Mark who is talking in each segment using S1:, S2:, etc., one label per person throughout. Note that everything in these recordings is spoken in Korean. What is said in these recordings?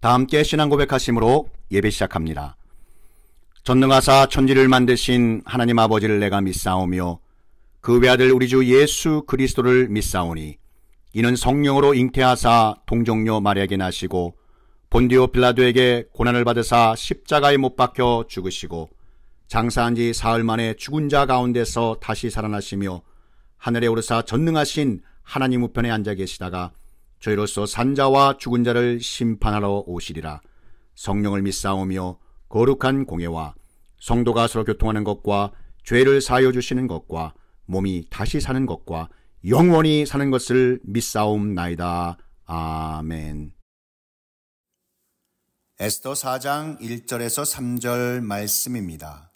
S1: 다 함께 신앙 고백하심으로 예배 시작합니다. 전능하사 천지를 만드신 하나님 아버지를 내가 믿사오며 그 외아들 우리 주 예수 그리스도를 믿사오니 이는 성령으로 잉태하사 동정녀 마리아에게 나시고 본디오 빌라도에게 고난을 받으사 십자가에 못 박혀 죽으시고 장사한 지 사흘 만에 죽은 자 가운데서 다시 살아나시며 하늘에 오르사 전능하신 하나님 우편에 앉아 계시다가 저희로서 산자와 죽은 자를 심판하러 오시리라. 성령을 믿사오며 거룩한 공예와 성도가 서로 교통하는 것과 죄를 사하여 주시는 것과 몸이 다시 사는 것과 영원히 사는 것을 믿사옵나이다. 아멘. 에스더 4장 1절에서 3절 말씀입니다.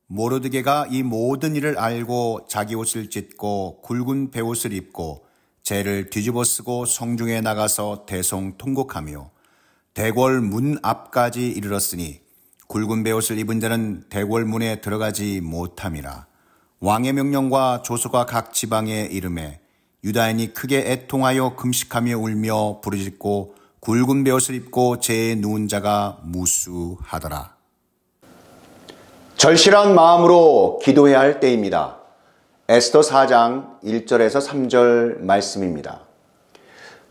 S1: 모르드게가 이 모든 일을 알고 자기 옷을 찢고 굵은 베옷을 입고 재를 뒤집어 쓰고 성중에 나가서 대성통곡하며 대궐 문 앞까지 이르렀으니 굵은 베옷을 입은 자는 대궐 문에 들어가지 못함이라. 왕의 명령과 조서가 각 지방에 이르매 유다인이 크게 애통하여 금식하며 울며 부르짖고 굵은 베옷을 입고 재에 누운 자가 무수하더라. 절실한 마음으로 기도해야 할 때입니다. 에스더 4장 1절에서 3절 말씀입니다.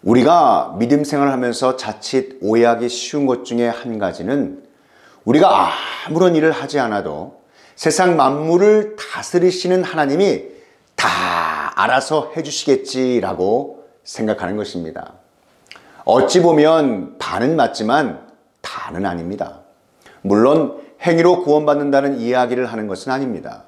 S1: 우리가 믿음 생활을 하면서 자칫 오해하기 쉬운 것 중에 한 가지는 우리가 아무런 일을 하지 않아도 세상 만물을 다스리시는 하나님이 다 알아서 해주시겠지라고 생각하는 것입니다. 어찌 보면 반은 맞지만 다는 아닙니다. 물론 행위로 구원받는다는 이야기를 하는 것은 아닙니다.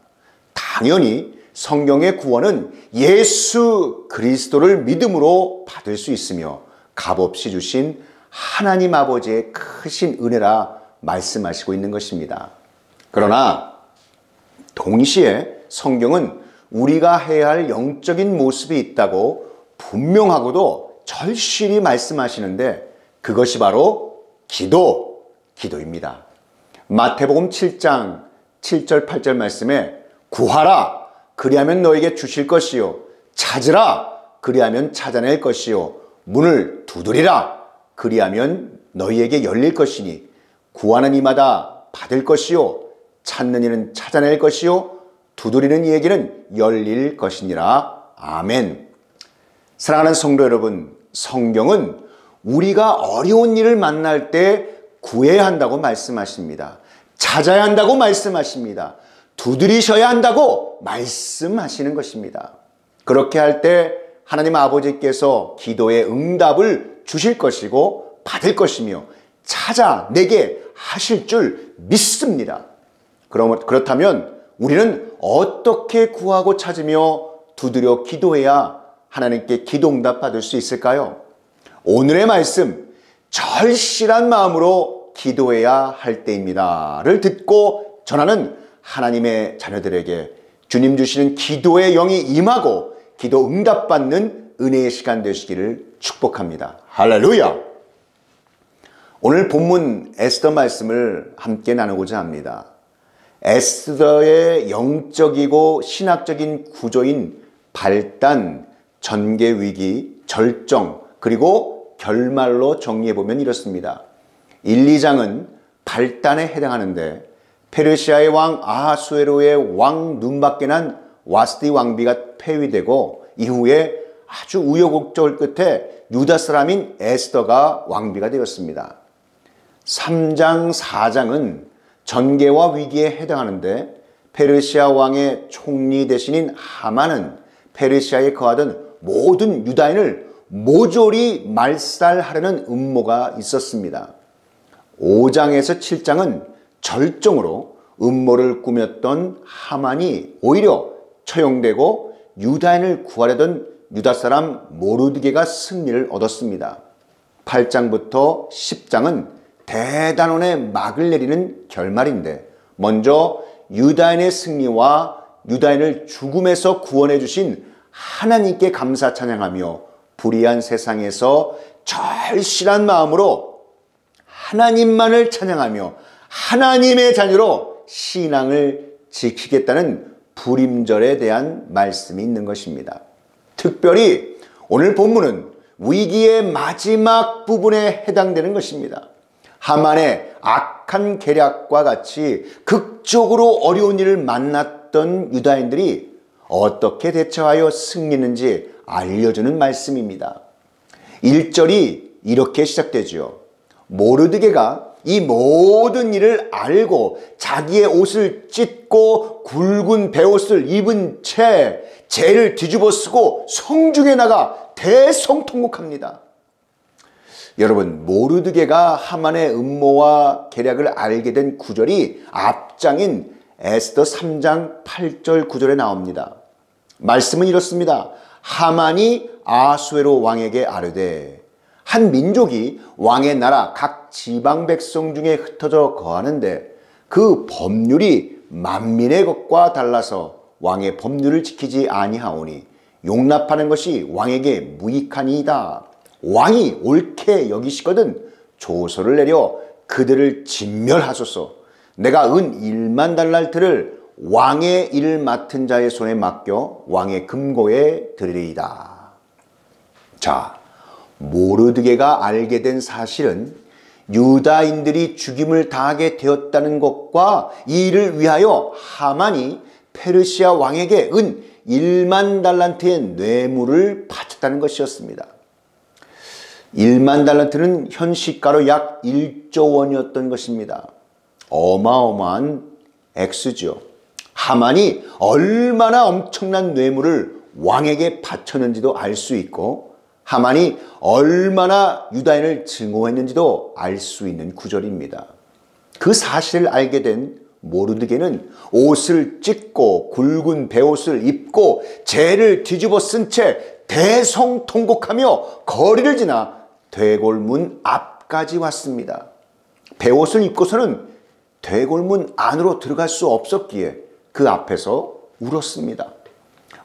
S1: 당연히 성경의 구원은 예수 그리스도를 믿음으로 받을 수 있으며 값없이 주신 하나님 아버지의 크신 은혜라 말씀하시고 있는 것입니다. 그러나 동시에 성경은 우리가 해야 할 영적인 모습이 있다고 분명하고도 절실히 말씀하시는데 그것이 바로 기도입니다. 마태복음 7장 7절 8절 말씀에 구하라 그리하면 너에게 주실 것이요 찾으라 그리하면 찾아낼 것이요 문을 두드리라 그리하면 너희에게 열릴 것이니 구하는 이마다 받을 것이요 찾는 이는 찾아낼 것이요 두드리는 이에게는 열릴 것이니라. 아멘. 사랑하는 성도 여러분, 성경은 우리가 어려운 일을 만날 때 구해야 한다고 말씀하십니다. 찾아야 한다고 말씀하십니다. 두드리셔야 한다고 말씀하시는 것입니다. 그렇게 할 때 하나님 아버지께서 기도의 응답을 주실 것이고 받을 것이며 찾아내게 하실 줄 믿습니다. 그렇다면 우리는 어떻게 구하고 찾으며 두드려 기도해야 하나님께 기도 응답 받을 수 있을까요? 오늘의 말씀 절실한 마음으로 기도해야 할 때입니다를 듣고 전하는 하나님의 자녀들에게 주님 주시는 기도의 영이 임하고 기도 응답받는 은혜의 시간 되시기를 축복합니다. 할렐루야! 오늘 본문 에스더 말씀을 함께 나누고자 합니다. 에스더의 영적이고 신학적인 구조인 발단, 전개 위기, 절정, 그리고 결말로 정리해보면 이렇습니다. 1, 2장은 발단에 해당하는데 페르시아의 왕 아하수에로의 왕 눈밖에 난 와스디 왕비가 폐위되고 이후에 아주 우여곡절 끝에 유다 사람인 에스더가 왕비가 되었습니다. 3장, 4장은 전개와 위기에 해당하는데 페르시아 왕의 총리 대신인 하만은 페르시아에 거하던 모든 유다인을 모조리 말살하려는 음모가 있었습니다. 5장에서 7장은 절정으로 음모를 꾸몄던 하만이 오히려 처형되고 유다인을 구하려던 유다 사람 모르드게가 승리를 얻었습니다. 8장부터 10장은 대단원의 막을 내리는 결말인데 먼저 유다인의 승리와 유다인을 죽음에서 구원해 주신 하나님께 감사 찬양하며 불의한 세상에서 절실한 마음으로 하나님만을 찬양하며 하나님의 자녀로 신앙을 지키겠다는 불임절에 대한 말씀이 있는 것입니다. 특별히 오늘 본문은 위기의 마지막 부분에 해당되는 것입니다. 하만의 악한 계략과 같이 극적으로 어려운 일을 만났던 유다인들이 어떻게 대처하여 승리했는지 알려주는 말씀입니다. 1절이 이렇게 시작되죠. 모르드게가 이 모든 일을 알고 자기의 옷을 찢고 굵은 베옷을 입은 채 죄를 뒤집어 쓰고 성중에 나가 대성통곡합니다. 여러분, 모르드게가 하만의 음모와 계략을 알게 된 구절이 앞장인 에스더 3장 8절 9절에 나옵니다. 말씀은 이렇습니다. 하만이 아수에로 왕에게 아뢰되, 한 민족이 왕의 나라 각 지방 백성 중에 흩어져 거하는데 그 법률이 만민의 것과 달라서 왕의 법률을 지키지 아니하오니 용납하는 것이 왕에게 무익하니이다. 왕이 옳게 여기시거든 조서를 내려 그들을 진멸하소서. 내가 은 1만 달란트를 왕의 일을 맡은 자의 손에 맡겨 왕의 금고에 드리리이다. 자, 모르드게가 알게 된 사실은 유다인들이 죽임을 당하게 되었다는 것과 이 일을 위하여 하만이 페르시아 왕에게 은 1만 달란트의 뇌물을 바쳤다는 것이었습니다. 1만 달란트는 현 시가로 약 1조 원이었던 것입니다. 어마어마한 액수죠. 하만이 얼마나 엄청난 뇌물을 왕에게 바쳤는지도 알 수 있고 하만이 얼마나 유다인을 증오했는지도 알 수 있는 구절입니다. 그 사실을 알게 된 모르드게는 옷을 찢고 굵은 베옷을 입고 죄를 뒤집어 쓴 채 대성통곡하며 거리를 지나 대궐문 앞까지 왔습니다. 베옷을 입고서는 대궐문 안으로 들어갈 수 없었기에 그 앞에서 울었습니다.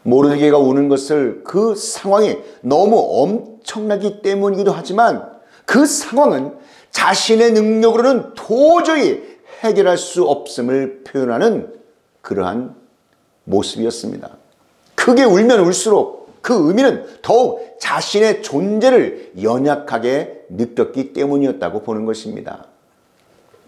S1: 모르드게가 우는 것을 그 상황이 너무 엄청나기 때문이기도 하지만 그 상황은 자신의 능력으로는 도저히 해결할 수 없음을 표현하는 그러한 모습이었습니다. 크게 울면 울수록 그 의미는 더욱 자신의 존재를 연약하게 느꼈기 때문이었다고 보는 것입니다.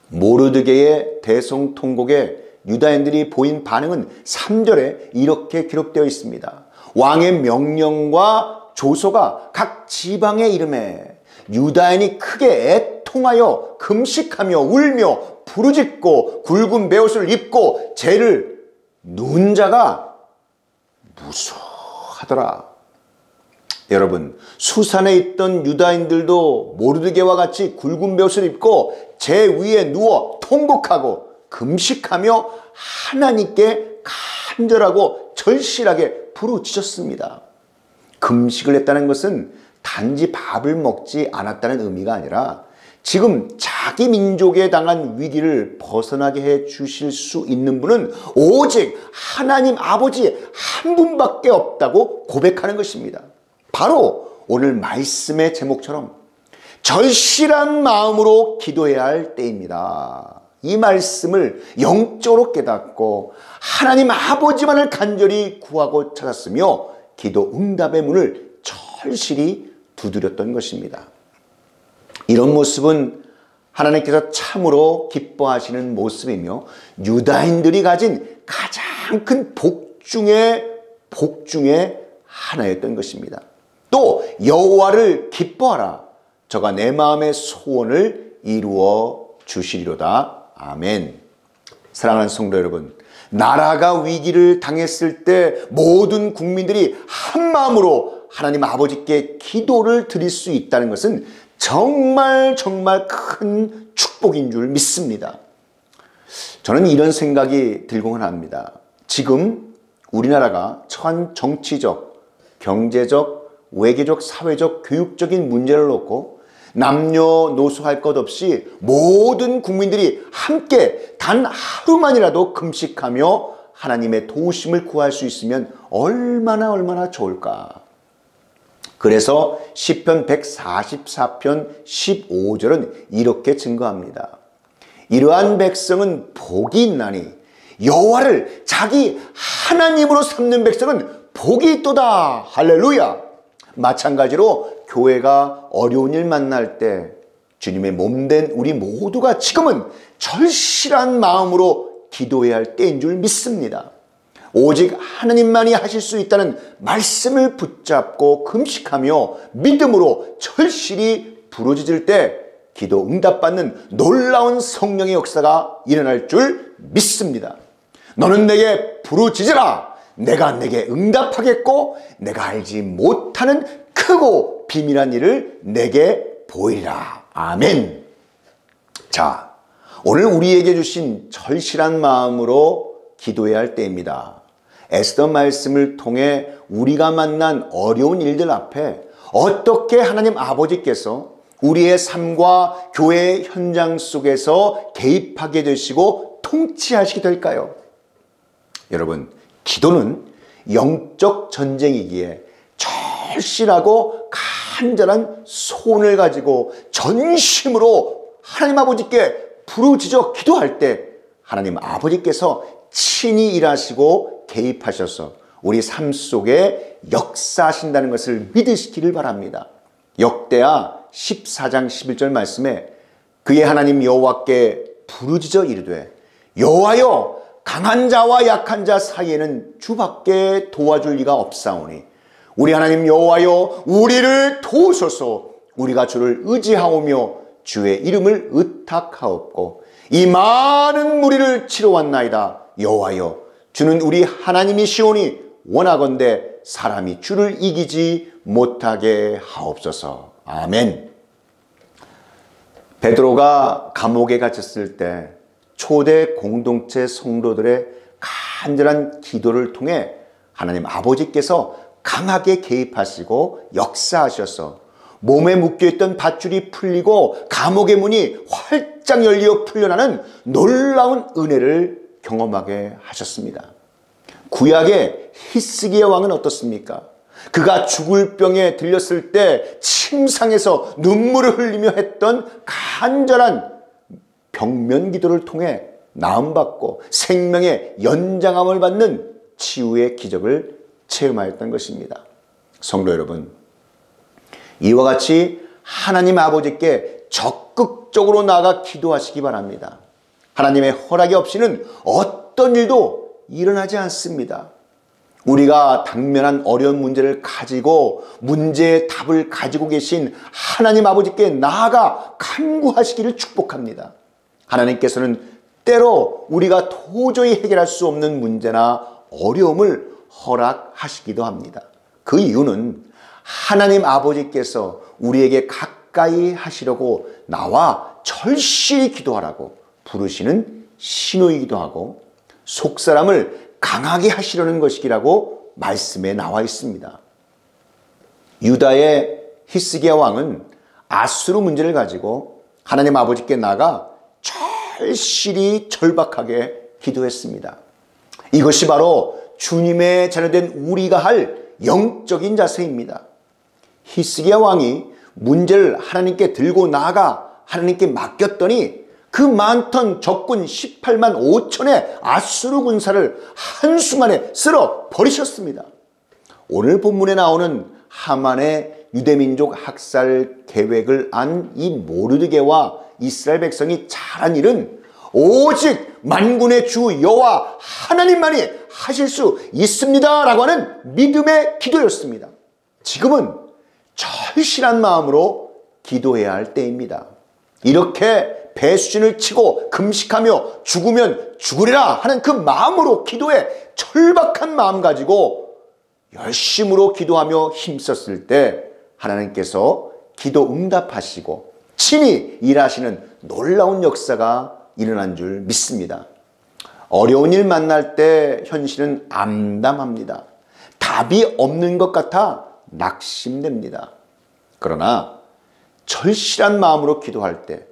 S1: 모르드게의 대성통곡에 유다인들이 보인 반응은 3절에 이렇게 기록되어 있습니다. 왕의 명령과 조서가 각 지방에 이름에 유다인이 크게 애통하여 금식하며 울며 부르짖고 굵은 베옷을 입고 죄를 누운 자가 무서워하더라. 여러분, 수산에 있던 유다인들도 모르드게와 같이 굵은 베옷을 입고 죄 위에 누워 통곡하고 금식하며 하나님께 간절하고 절실하게 부르짖었습니다. 금식을 했다는 것은 단지 밥을 먹지 않았다는 의미가 아니라 지금 자기 민족에 당한 위기를 벗어나게 해 주실 수 있는 분은 오직 하나님 아버지 한 분밖에 없다고 고백하는 것입니다. 바로 오늘 말씀의 제목처럼 절실한 마음으로 기도해야 할 때입니다. 이 말씀을 영적으로 깨닫고 하나님 아버지만을 간절히 구하고 찾았으며 기도 응답의 문을 절실히 두드렸던 것입니다. 이런 모습은 하나님께서 참으로 기뻐하시는 모습이며 유다인들이 가진 가장 큰 복 중에 하나였던 것입니다. 또 여호와를 기뻐하라. 저가 내 마음의 소원을 이루어 주시리로다. 아멘. 사랑하는 성도 여러분, 나라가 위기를 당했을 때 모든 국민들이 한 마음으로 하나님 아버지께 기도를 드릴 수 있다는 것은 정말 큰 축복인 줄 믿습니다. 저는 이런 생각이 들곤 합니다. 지금 우리나라가 처한 정치적, 경제적, 외교적, 사회적, 교육적인 문제를 놓고 남녀노소 할 것 없이 모든 국민들이 함께 단 하루만이라도 금식하며 하나님의 도우심을 구할 수 있으면 얼마나 좋을까. 그래서 시편 144편 15절은 이렇게 증거합니다. 이러한 백성은 복이 있나니 여호와를 자기 하나님으로 삼는 백성은 복이 있도다. 할렐루야. 마찬가지로 교회가 어려운 일 만날 때 주님의 몸된 우리 모두가 지금은 절실한 마음으로 기도해야 할 때인 줄 믿습니다. 오직 하나님만이 하실 수 있다는 말씀을 붙잡고 금식하며 믿음으로 절실히 부르짖을 때 기도 응답받는 놀라운 성령의 역사가 일어날 줄 믿습니다. 너는 내게 부르짖으라. 내가 내게 응답하겠고 내가 알지 못하는 크고 비밀한 일을 내게 보이리라. 아멘. 자, 오늘 우리에게 주신 절실한 마음으로 기도해야 할 때입니다. 에스더 말씀을 통해 우리가 만난 어려운 일들 앞에 어떻게 하나님 아버지께서 우리의 삶과 교회의 현장 속에서 개입하게 되시고 통치하시게 될까요? 여러분, 기도는 영적 전쟁이기에 절실하고 간절한 소원을 가지고 전심으로 하나님 아버지께 부르짖어 기도할 때 하나님 아버지께서 친히 일하시고 개입하셔서 우리 삶 속에 역사하신다는 것을 믿으시기를 바랍니다. 역대하 14장 11절 말씀에 그의 하나님 여호와께 부르짖어 이르되 여호와여 강한 자와 약한 자 사이에는 주밖에 도와줄 리가 없사오니 우리 하나님 여호와여 우리를 도우소서. 우리가 주를 의지하오며 주의 이름을 의탁하옵고 이 많은 무리를 치러 왔나이다. 여호와여 주는 우리 하나님이시오니 원하건대 사람이 주를 이기지 못하게 하옵소서. 아멘. 베드로가 감옥에 갇혔을 때 초대 공동체 성도들의 간절한 기도를 통해 하나님 아버지께서 강하게 개입하시고 역사하셔서 몸에 묶여있던 밧줄이 풀리고 감옥의 문이 활짝 열려 풀려나는 놀라운 은혜를 경험하게 하셨습니다. 구약의 히스기야 왕은 어떻습니까? 그가 죽을 병에 들렸을 때 침상에서 눈물을 흘리며 했던 간절한 병면 기도를 통해 나음받고 생명의 연장함을 받는 치유의 기적을 체험하였던 것입니다. 성도 여러분, 이와 같이 하나님 아버지께 적극적으로 나아가 기도하시기 바랍니다. 하나님의 허락이 없이는 어떤 일도 일어나지 않습니다. 우리가 당면한 어려운 문제를 가지고 문제의 답을 가지고 계신 하나님 아버지께 나아가 간구하시기를 축복합니다. 하나님께서는 때로 우리가 도저히 해결할 수 없는 문제나 어려움을 허락하시기도 합니다. 그 이유는 하나님 아버지께서 우리에게 가까이 하시려고 나와 절실히 기도하라고 부르시는 신호이기도 하고 속사람을 강하게 하시려는 것이라고 말씀에 나와 있습니다. 유다의 히스기야 왕은 아수르 문제를 가지고 하나님 아버지께 나가 절실히 절박하게 기도했습니다. 이것이 바로 주님의 자녀된 우리가 할 영적인 자세입니다. 히스기야 왕이 문제를 하나님께 들고 나아가 하나님께 맡겼더니 그 많던 적군 18만 5천의 아수르 군사를 한순간에 쓸어 버리셨습니다. 오늘 본문에 나오는 하만의 유대민족 학살 계획을 안 이 모르드게와 이스라엘 백성이 잘한 일은 오직 만군의 주 여호와 하나님만이 하실 수 있습니다 라고 하는 믿음의 기도였습니다. 지금은 절실한 마음으로 기도해야 할 때입니다. 이렇게 배수진을 치고 금식하며 죽으면 죽으리라 하는 그 마음으로 기도해 절박한 마음 가지고 열심으로 기도하며 힘썼을 때 하나님께서 기도 응답하시고 친히 일하시는 놀라운 역사가 일어난 줄 믿습니다. 어려운 일 만날 때 현실은 암담합니다. 답이 없는 것 같아 낙심됩니다. 그러나 절실한 마음으로 기도할 때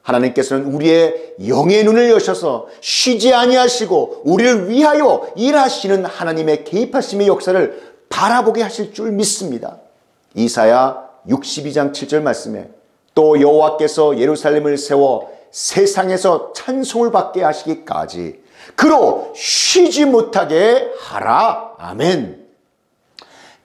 S1: 하나님께서는 우리의 영의 눈을 여셔서 쉬지 아니하시고 우리를 위하여 일하시는 하나님의 개입하심의 역사를 바라보게 하실 줄 믿습니다. 이사야 62장 7절 말씀에 또 여호와께서 예루살렘을 세워 세상에서 찬송을 받게 하시기까지 그로 쉬지 못하게 하라. 아멘.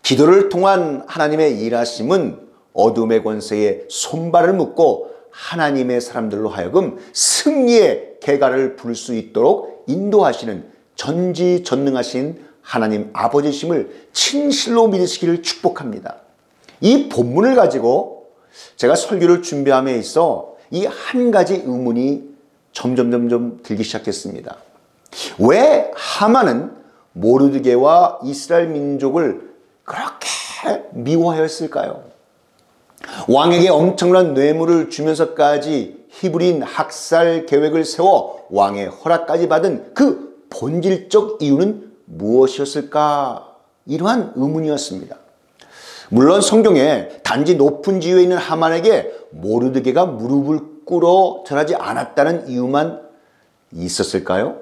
S1: 기도를 통한 하나님의 일하심은 어둠의 권세에 손발을 묶고 하나님의 사람들로 하여금 승리의 개가를 부를 수 있도록 인도하시는 전지전능하신 하나님 아버지심을 진실로 믿으시기를 축복합니다. 이 본문을 가지고 제가 설교를 준비함에 있어 이 한 가지 의문이 점점 들기 시작했습니다. 왜 하만은 모르드게와 이스라엘 민족을 그렇게 미워하였을까요? 왕에게 엄청난 뇌물을 주면서까지 히브리인 학살 계획을 세워 왕의 허락까지 받은 그 본질적 이유는 무엇이었을까? 이러한 의문이었습니다. 물론 성경에 단지 높은 지위에 있는 하만에게 모르드게가 무릎을 꿇어 절하지 않았다는 이유만 있었을까요?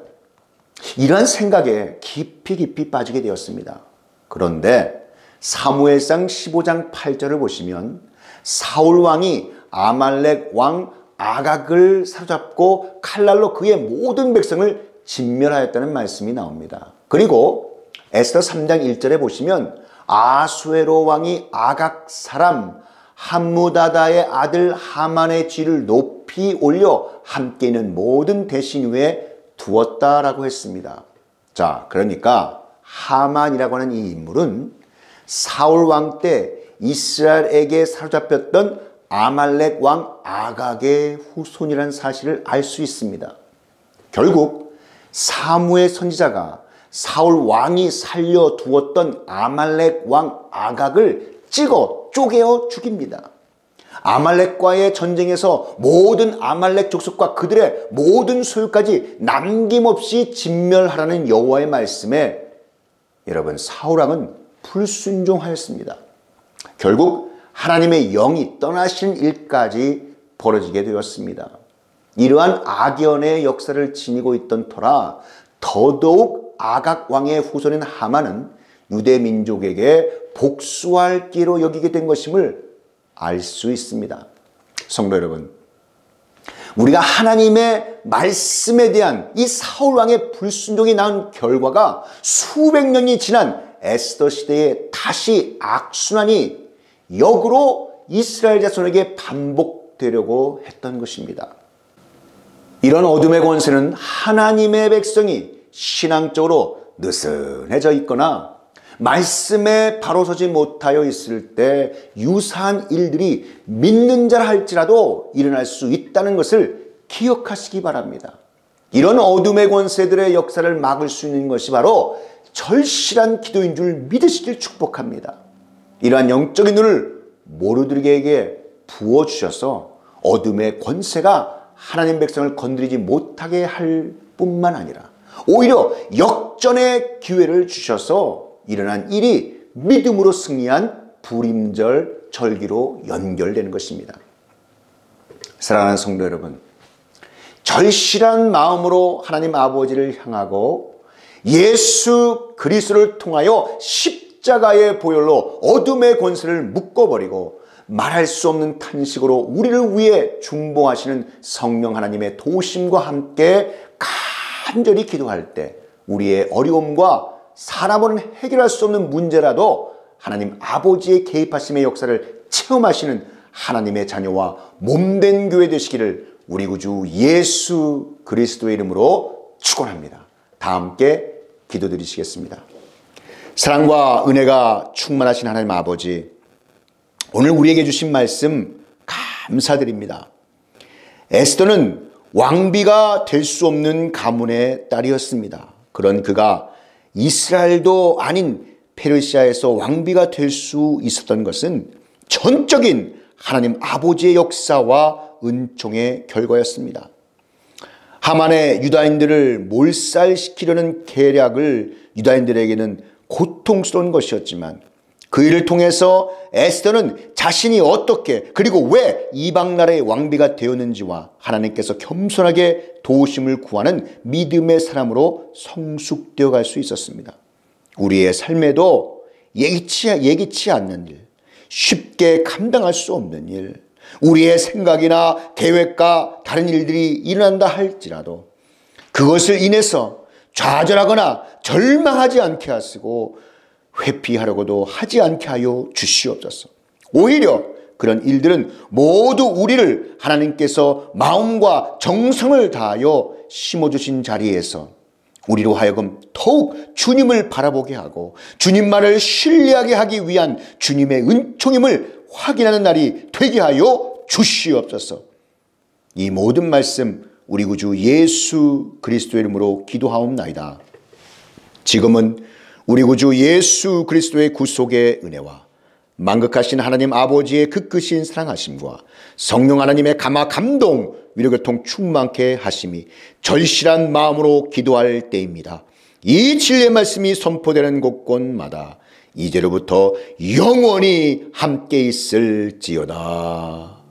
S1: 이러한 생각에 깊이 빠지게 되었습니다. 그런데 사무엘상 15장 8절을 보시면 사울 왕이 아말렉 왕 아각을 사로잡고 칼날로 그의 모든 백성을 진멸하였다는 말씀이 나옵니다. 그리고 에스더 3장 1절에 보시면 아수에로 왕이 아각 사람 함무다다의 아들 하만의 쥐를 높이 올려 함께 있는 모든 대신 위에 두었다라고 했습니다. 자, 그러니까 하만이라고 하는 이 인물은 사울 왕 때 이스라엘에게 사로잡혔던 아말렉 왕 아각의 후손이라는 사실을 알 수 있습니다. 결국 사무엘 선지자가 사울 왕이 살려두었던 아말렉 왕 아각을 찍어 쪼개어 죽입니다. 아말렉과의 전쟁에서 모든 아말렉 족속과 그들의 모든 소유까지 남김없이 진멸하라는 여호와의 말씀에 여러분 사울 왕은 불순종하였습니다. 결국 하나님의 영이 떠나시는 일까지 벌어지게 되었습니다. 이러한 악연의 역사를 지니고 있던 터라 더더욱 아각 왕의 후손인 하만은 유대 민족에게 복수할 기로 여기게 된 것임을 알 수 있습니다. 성도 여러분, 우리가 하나님의 말씀에 대한 이 사울 왕의 불순종이 낳은 결과가 수백 년이 지난 에스더 시대에 다시 악순환이 역으로 이스라엘 자손에게 반복되려고 했던 것입니다. 이런 어둠의 권세는 하나님의 백성이 신앙적으로 느슨해져 있거나 말씀에 바로 서지 못하여 있을 때 유사한 일들이 믿는 자라 할지라도 일어날 수 있다는 것을 기억하시기 바랍니다. 이런 어둠의 권세들의 역사를 막을 수 있는 것이 바로 절실한 기도인 줄 믿으시길 축복합니다. 이러한 영적인 눈을 모르드게에게 부어주셔서 어둠의 권세가 하나님 백성을 건드리지 못하게 할 뿐만 아니라 오히려 역전의 기회를 주셔서 일어난 일이 믿음으로 승리한 불임절 절기로 연결되는 것입니다. 사랑하는 성도 여러분, 절실한 마음으로 하나님 아버지를 향하고 예수 그리스도를 통하여 십자가의 보혈로 어둠의 권세를 묶어버리고 말할 수 없는 탄식으로 우리를 위해 중보하시는 성령 하나님의 도우심과 함께 간절히 기도할 때 우리의 어려움과 사람은 해결할 수 없는 문제라도 하나님 아버지의 개입하심의 역사를 체험하시는 하나님의 자녀와 몸된 교회 되시기를 우리 구주 예수 그리스도의 이름으로 축원합니다. 다 함께 기도드리시겠습니다. 사랑과 은혜가 충만하신 하나님 아버지, 오늘 우리에게 주신 말씀 감사드립니다. 에스더는 왕비가 될 수 없는 가문의 딸이었습니다. 그런 그가 이스라엘도 아닌 페르시아에서 왕비가 될 수 있었던 것은 전적인 하나님 아버지의 역사와 은총의 결과였습니다. 하만의 유다인들을 몰살시키려는 계략을 유다인들에게는 고통스러운 것이었지만 그 일을 통해서 에스더는 자신이 어떻게 그리고 왜 이방 나라의 왕비가 되었는지와 하나님께서 겸손하게 도우심을 구하는 믿음의 사람으로 성숙되어 갈 수 있었습니다. 우리의 삶에도 예기치 않는 일, 쉽게 감당할 수 없는 일, 우리의 생각이나 계획과 다른 일들이 일어난다 할지라도 그것을 인해서 좌절하거나 절망하지 않게 하시고 회피하려고도 하지 않게 하여 주시옵소서. 오히려
S2: 그런 일들은 모두 우리를 하나님께서 마음과 정성을 다하여 심어주신 자리에서 우리로 하여금 더욱 주님을 바라보게 하고 주님만을 신뢰하게 하기 위한 주님의 은총임을 확인하는 날이 되게 하여 주시옵소서. 이 모든 말씀 우리 구주 예수 그리스도의 이름으로 기도하옵나이다. 지금은 우리 구주 예수 그리스도의 구속의 은혜와 만극하신 하나님 아버지의 극크신 사랑하심과 성령 하나님의 감화 감동 위로교통 충만케 하심이 절실한 마음으로 기도할 때입니다. 이 진리의 말씀이 선포되는 곳곳마다 이제로부터 영원히 함께 있을지어다.